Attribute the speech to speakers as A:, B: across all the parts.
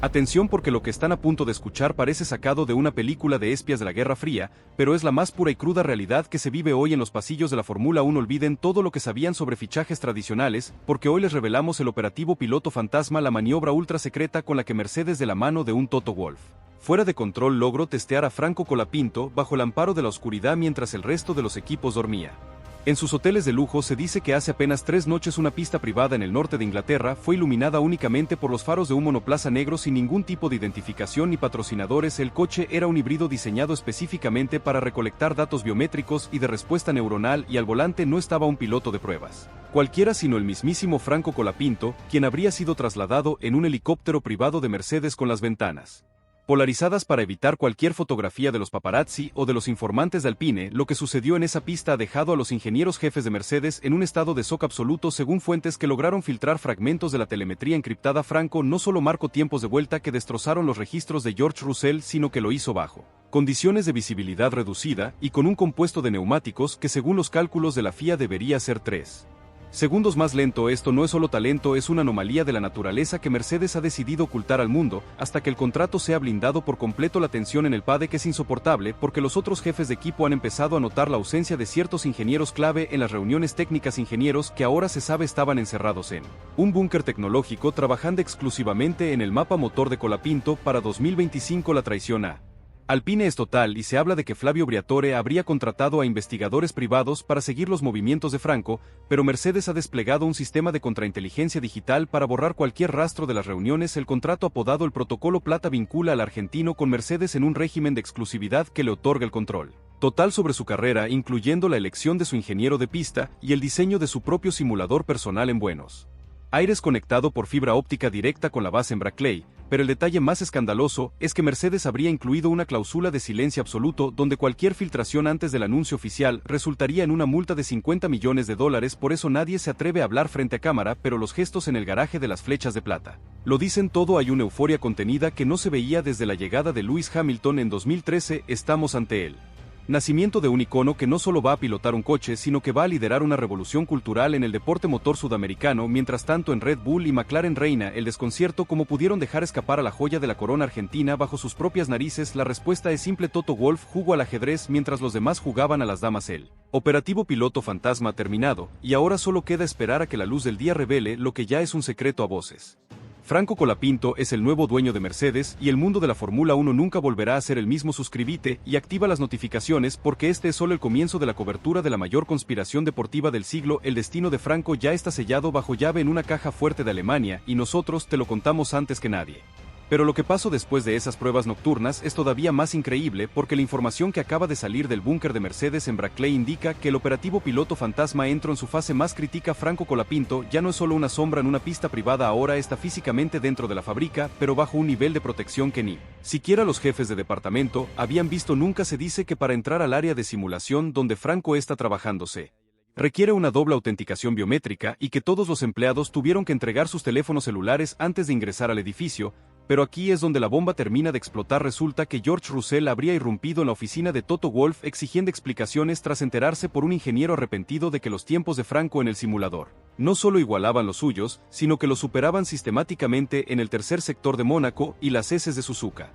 A: Atención porque lo que están a punto de escuchar parece sacado de una película de espías de la Guerra Fría, pero es la más pura y cruda realidad que se vive hoy en los pasillos de la Fórmula 1. Olviden todo lo que sabían sobre fichajes tradicionales, porque hoy les revelamos el operativo piloto fantasma, la maniobra ultra secreta con la que Mercedes, de la mano de un Toto Wolff fuera de control, logró testear a Franco Colapinto bajo el amparo de la oscuridad mientras el resto de los equipos dormía. En sus hoteles de lujo se dice que hace apenas 3 noches una pista privada en el norte de Inglaterra fue iluminada únicamente por los faros de un monoplaza negro sin ningún tipo de identificación ni patrocinadores. El coche era un híbrido diseñado específicamente para recolectar datos biométricos y de respuesta neuronal, y al volante no estaba un piloto de pruebas cualquiera, sino el mismísimo Franco Colapinto, quien habría sido trasladado en un helicóptero privado de Mercedes con las ventanas polarizadas para evitar cualquier fotografía de los paparazzi o de los informantes de Alpine. Lo que sucedió en esa pista ha dejado a los ingenieros jefes de Mercedes en un estado de shock absoluto. Según fuentes que lograron filtrar fragmentos de la telemetría encriptada, Franco no solo marcó tiempos de vuelta que destrozaron los registros de George Russell, sino que lo hizo bajo condiciones de visibilidad reducida y con un compuesto de neumáticos que, según los cálculos de la FIA, debería ser 3 segundos más lento. Esto no es solo talento, es una anomalía de la naturaleza que Mercedes ha decidido ocultar al mundo, hasta que el contrato sea blindado por completo. La tensión en el paddock es insoportable porque los otros jefes de equipo han empezado a notar la ausencia de ciertos ingenieros clave en las reuniones técnicas, ingenieros que ahora se sabe estaban encerrados en un búnker tecnológico trabajando exclusivamente en el mapa motor de Colapinto. Para 2025 la traición a Alpine es total y se habla de que Flavio Briatore habría contratado a investigadores privados para seguir los movimientos de Franco, pero Mercedes ha desplegado un sistema de contrainteligencia digital para borrar cualquier rastro de las reuniones. El contrato, apodado el Protocolo Plata, vincula al argentino con Mercedes en un régimen de exclusividad que le otorga el control total sobre su carrera, incluyendo la elección de su ingeniero de pista y el diseño de su propio simulador personal en Buenos Aires, conectado por fibra óptica directa con la base en Brackley. Pero el detalle más escandaloso es que Mercedes habría incluido una cláusula de silencio absoluto donde cualquier filtración antes del anuncio oficial resultaría en una multa de $50 millones. Por eso nadie se atreve a hablar frente a cámara, pero los gestos en el garaje de las flechas de plata lo dicen todo. Hay una euforia contenida que no se veía desde la llegada de Lewis Hamilton en 2013. Estamos ante él nacimiento de un icono que no solo va a pilotar un coche, sino que va a liderar una revolución cultural en el deporte motor sudamericano. Mientras tanto, en Red Bull y McLaren reina el desconcierto. ¿Cómo pudieron dejar escapar a la joya de la corona argentina bajo sus propias narices? La respuesta es simple: Toto Wolff jugó al ajedrez mientras los demás jugaban a las damas. El operativo piloto fantasma ha terminado, y ahora solo queda esperar a que la luz del día revele lo que ya es un secreto a voces. Franco Colapinto es el nuevo dueño de Mercedes y el mundo de la Fórmula 1 nunca volverá a ser el mismo. Suscríbete y activa las notificaciones porque este es solo el comienzo de la cobertura de la mayor conspiración deportiva del siglo. El destino de Franco ya está sellado bajo llave en una caja fuerte de Alemania y nosotros te lo contamos antes que nadie. Pero lo que pasó después de esas pruebas nocturnas es todavía más increíble porque la información que acaba de salir del búnker de Mercedes en Brackley indica que el operativo piloto fantasma entró en su fase más crítica. Franco Colapinto ya no es solo una sombra en una pista privada, ahora está físicamente dentro de la fábrica, pero bajo un nivel de protección que ni siquiera los jefes de departamento habían visto nunca. Se dice que para entrar al área de simulación donde Franco está trabajando se requiere una doble autenticación biométrica y que todos los empleados tuvieron que entregar sus teléfonos celulares antes de ingresar al edificio. Pero aquí es donde la bomba termina de explotar. Resulta que George Russell habría irrumpido en la oficina de Toto Wolff exigiendo explicaciones tras enterarse por un ingeniero arrepentido de que los tiempos de Franco en el simulador no solo igualaban los suyos, sino que los superaban sistemáticamente en el tercer sector de Mónaco y las heces de Suzuka.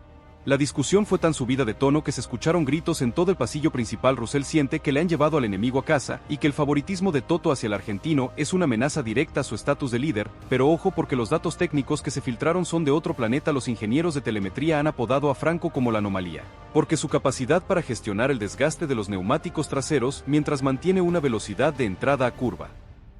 A: La discusión fue tan subida de tono que se escucharon gritos en todo el pasillo principal. Russell siente que le han llevado al enemigo a casa y que el favoritismo de Toto hacia el argentino es una amenaza directa a su estatus de líder, pero ojo porque los datos técnicos que se filtraron son de otro planeta. Los ingenieros de telemetría han apodado a Franco como la anomalía, porque su capacidad para gestionar el desgaste de los neumáticos traseros mientras mantiene una velocidad de entrada a curva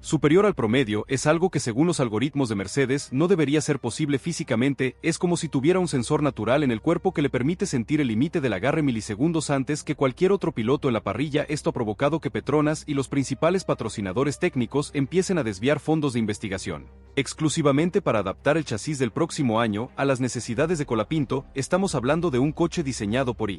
A: superior al promedio es algo que, según los algoritmos de Mercedes, no debería ser posible físicamente. Es como si tuviera un sensor natural en el cuerpo que le permite sentir el límite del agarre milisegundos antes que cualquier otro piloto en la parrilla. Esto ha provocado que Petronas y los principales patrocinadores técnicos empiecen a desviar fondos de investigación exclusivamente para adaptar el chasis del próximo año a las necesidades de Colapinto. Estamos hablando de un coche diseñado por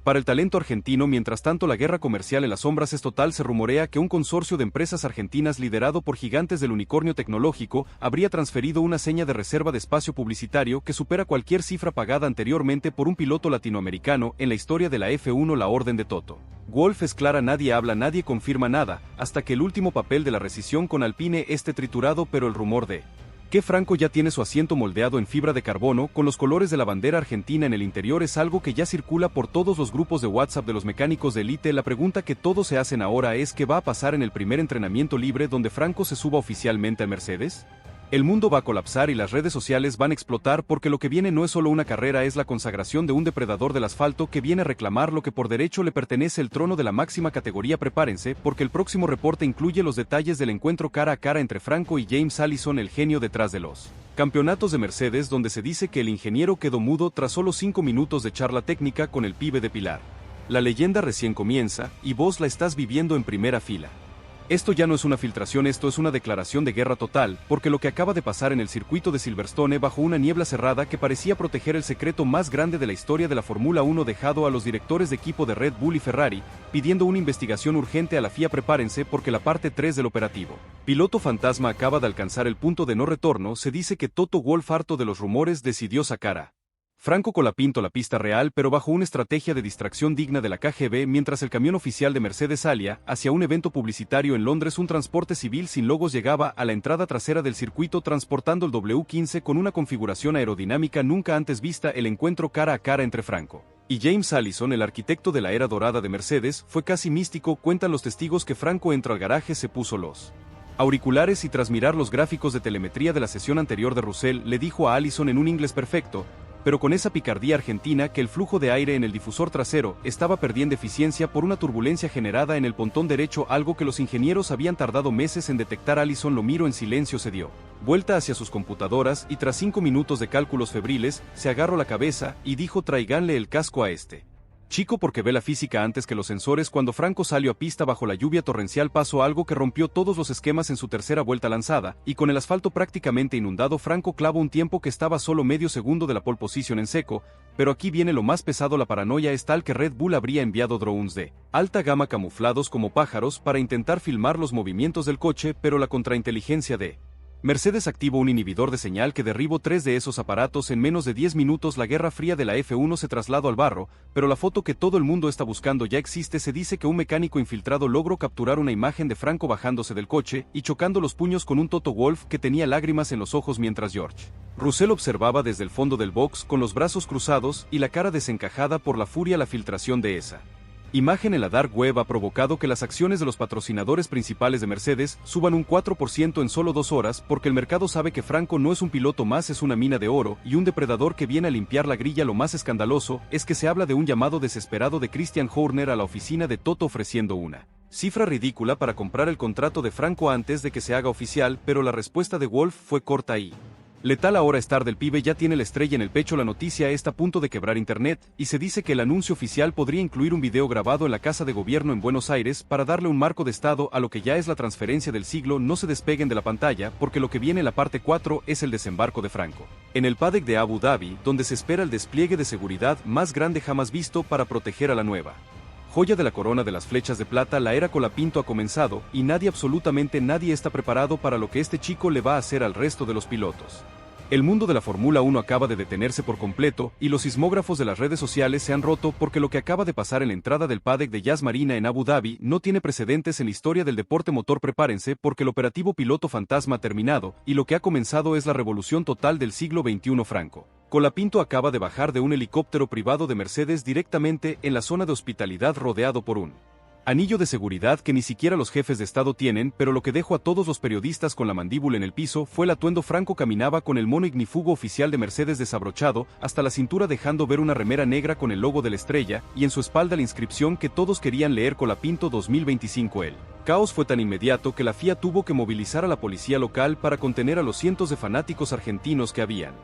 A: para el talento argentino. Mientras tanto, la guerra comercial en las sombras es total. Se rumorea que un consorcio de empresas argentinas liderado por gigantes del unicornio tecnológico habría transferido una seña de reserva de espacio publicitario que supera cualquier cifra pagada anteriormente por un piloto latinoamericano en la historia de la F1. La orden de Toto Wolff es clara: nadie habla, nadie confirma nada, hasta que el último papel de la rescisión con Alpine esté triturado. Pero el rumor de Que Franco ya tiene su asiento moldeado en fibra de carbono con los colores de la bandera argentina en el interior es algo que ya circula por todos los grupos de WhatsApp de los mecánicos de élite. La pregunta que todos se hacen ahora es ¿qué va a pasar en el primer entrenamiento libre donde Franco se suba oficialmente al Mercedes? El mundo va a colapsar y las redes sociales van a explotar porque lo que viene no es solo una carrera, es la consagración de un depredador del asfalto que viene a reclamar lo que por derecho le pertenece, el trono de la máxima categoría. Prepárense porque el próximo reporte incluye los detalles del encuentro cara a cara entre Franco y James Allison, el genio detrás de los campeonatos de Mercedes, donde se dice que el ingeniero quedó mudo tras solo 5 minutos de charla técnica con el pibe de Pilar. La leyenda recién comienza y vos la estás viviendo en primera fila. Esto ya no es una filtración, esto es una declaración de guerra total, porque lo que acaba de pasar en el circuito de Silverstone bajo una niebla cerrada que parecía proteger el secreto más grande de la historia de la Fórmula 1 dejado a los directores de equipo de Red Bull y Ferrari, pidiendo una investigación urgente a la FIA. Prepárense porque la parte 3 del operativo Piloto Fantasma acaba de alcanzar el punto de no retorno. Se dice que Toto Wolff, harto de los rumores, decidió sacar a Franco Colapinto la pista real, pero bajo una estrategia de distracción digna de la KGB, mientras el camión oficial de Mercedes salía hacia un evento publicitario en Londres. Un transporte civil sin logos llegaba a la entrada trasera del circuito transportando el W15 con una configuración aerodinámica nunca antes vista. El encuentro cara a cara entre Franco y James Allison, el arquitecto de la era dorada de Mercedes, fue casi místico. Cuentan los testigos que Franco entró al garaje, se puso los auriculares y tras mirar los gráficos de telemetría de la sesión anterior de Russell, le dijo a Allison en un inglés perfecto, pero con esa picardía argentina, que el flujo de aire en el difusor trasero estaba perdiendo eficiencia por una turbulencia generada en el pontón derecho, algo que los ingenieros habían tardado meses en detectar. Allison lo miró en silencio, se dio vuelta hacia sus computadoras y tras 5 minutos de cálculos febriles, se agarró la cabeza y dijo: tráiganle el casco a este chico porque ve la física antes que los sensores. Cuando Franco salió a pista bajo la lluvia torrencial pasó algo que rompió todos los esquemas en su tercera vuelta lanzada, y con el asfalto prácticamente inundado Franco clavó un tiempo que estaba solo medio segundo de la pole position en seco, pero aquí viene lo más pesado. La paranoia es tal que Red Bull habría enviado drones de alta gama camuflados como pájaros para intentar filmar los movimientos del coche, pero la contrainteligencia de Mercedes activó un inhibidor de señal que derribó 3 de esos aparatos en menos de 10 minutos. La guerra fría de la F1 se trasladó al barro, pero la foto que todo el mundo está buscando ya existe. Se dice que un mecánico infiltrado logró capturar una imagen de Franco bajándose del coche y chocando los puños con un Toto Wolff que tenía lágrimas en los ojos mientras George Russell observaba desde el fondo del box con los brazos cruzados y la cara desencajada por la furia. La filtración de esa imagen en la dark web ha provocado que las acciones de los patrocinadores principales de Mercedes suban un 4% en solo 2 horas, porque el mercado sabe que Franco no es un piloto más, es una mina de oro y un depredador que viene a limpiar la grilla. Lo más escandaloso es que se habla de un llamado desesperado de Christian Horner a la oficina de Toto ofreciendo una cifra ridícula para comprar el contrato de Franco antes de que se haga oficial, pero la respuesta de Wolff fue corta y letal. Ahora estar del pibe ya tiene la estrella en el pecho. La noticia está a punto de quebrar internet, y se dice que el anuncio oficial podría incluir un video grabado en la Casa de Gobierno en Buenos Aires para darle un marco de estado a lo que ya es la transferencia del siglo. No se despeguen de la pantalla porque lo que viene en la parte 4 es el desembarco de Franco en el paddock de Abu Dhabi, donde se espera el despliegue de seguridad más grande jamás visto para proteger a la nueva joya de la corona de las flechas de plata. La era Colapinto ha comenzado y nadie, absolutamente nadie, está preparado para lo que este chico le va a hacer al resto de los pilotos. El mundo de la Fórmula 1 acaba de detenerse por completo y los sismógrafos de las redes sociales se han roto porque lo que acaba de pasar en la entrada del paddock de Yas Marina en Abu Dhabi no tiene precedentes en la historia del deporte motor. Prepárense porque el operativo Piloto Fantasma ha terminado y lo que ha comenzado es la revolución total del siglo XXI. Franco Colapinto acaba de bajar de un helicóptero privado de Mercedes directamente en la zona de hospitalidad rodeado por un anillo de seguridad que ni siquiera los jefes de estado tienen, pero lo que dejó a todos los periodistas con la mandíbula en el piso fue el atuendo. Franco caminaba con el mono ignífugo oficial de Mercedes desabrochado hasta la cintura, dejando ver una remera negra con el logo de la estrella y en su espalda la inscripción que todos querían leer: Colapinto 2025. El caos fue tan inmediato que la FIA tuvo que movilizar a la policía local para contener a los cientos de fanáticos argentinos que habían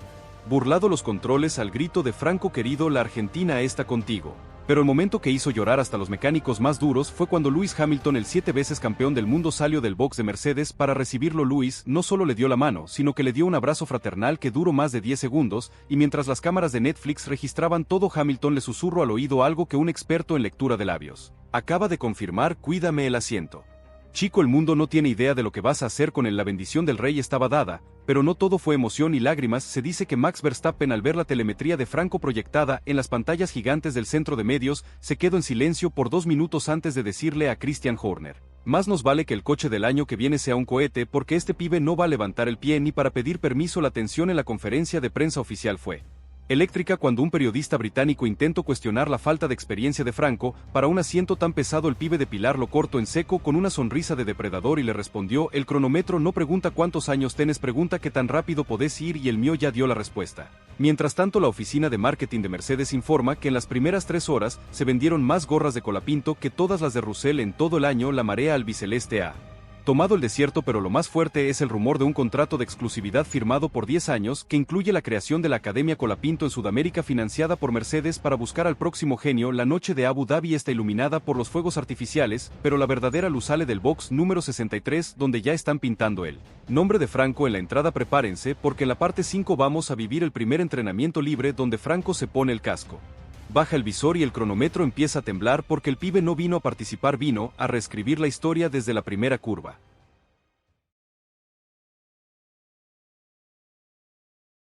A: burlado los controles al grito de Franco: querido, la Argentina está contigo. Pero el momento que hizo llorar hasta los mecánicos más duros fue cuando Lewis Hamilton, el 7 veces campeón del mundo, salió del box de Mercedes para recibirlo. Lewis no solo le dio la mano, sino que le dio un abrazo fraternal que duró más de 10 segundos, y mientras las cámaras de Netflix registraban todo, Hamilton le susurró al oído algo que un experto en lectura de labios acaba de confirmar: cuídame el asiento. Chico, el mundo no tiene idea de lo que vas a hacer con él. La bendición del rey estaba dada, Pero no todo fue emoción y lágrimas. Se dice que Max Verstappen, al ver la telemetría de Franco proyectada en las pantallas gigantes del centro de medios, se quedó en silencio por 2 minutos antes de decirle a Christian Horner: más nos vale que el coche del año que viene sea un cohete, porque este pibe no va a levantar el pie ni para pedir permiso. La tensión en la conferencia de prensa oficial fue eléctrica cuando un periodista británico intentó cuestionar la falta de experiencia de Franco para un asiento tan pesado. El pibe de Pilar lo cortó en seco con una sonrisa de depredador y le respondió: el cronómetro no pregunta cuántos años tenés, pregunta qué tan rápido podés ir, y el mío ya dio la respuesta. Mientras tanto, la oficina de marketing de Mercedes informa que en las primeras 3 horas se vendieron más gorras de Colapinto que todas las de Russell en todo el año. La marea albiceleste ha tomado el desierto, pero lo más fuerte es el rumor de un contrato de exclusividad firmado por 10 años que incluye la creación de la Academia Colapinto en Sudamérica, financiada por Mercedes para buscar al próximo genio. La noche de Abu Dhabi está iluminada por los fuegos artificiales, pero la verdadera luz sale del box número 63, donde ya están pintando el nombre de Franco en la entrada. Prepárense, porque en la parte 5 vamos a vivir el primer entrenamiento libre donde Franco se pone el casco, baja el visor y el cronómetro empieza a temblar, porque el pibe no vino a participar, vino a reescribir la historia desde la primera curva.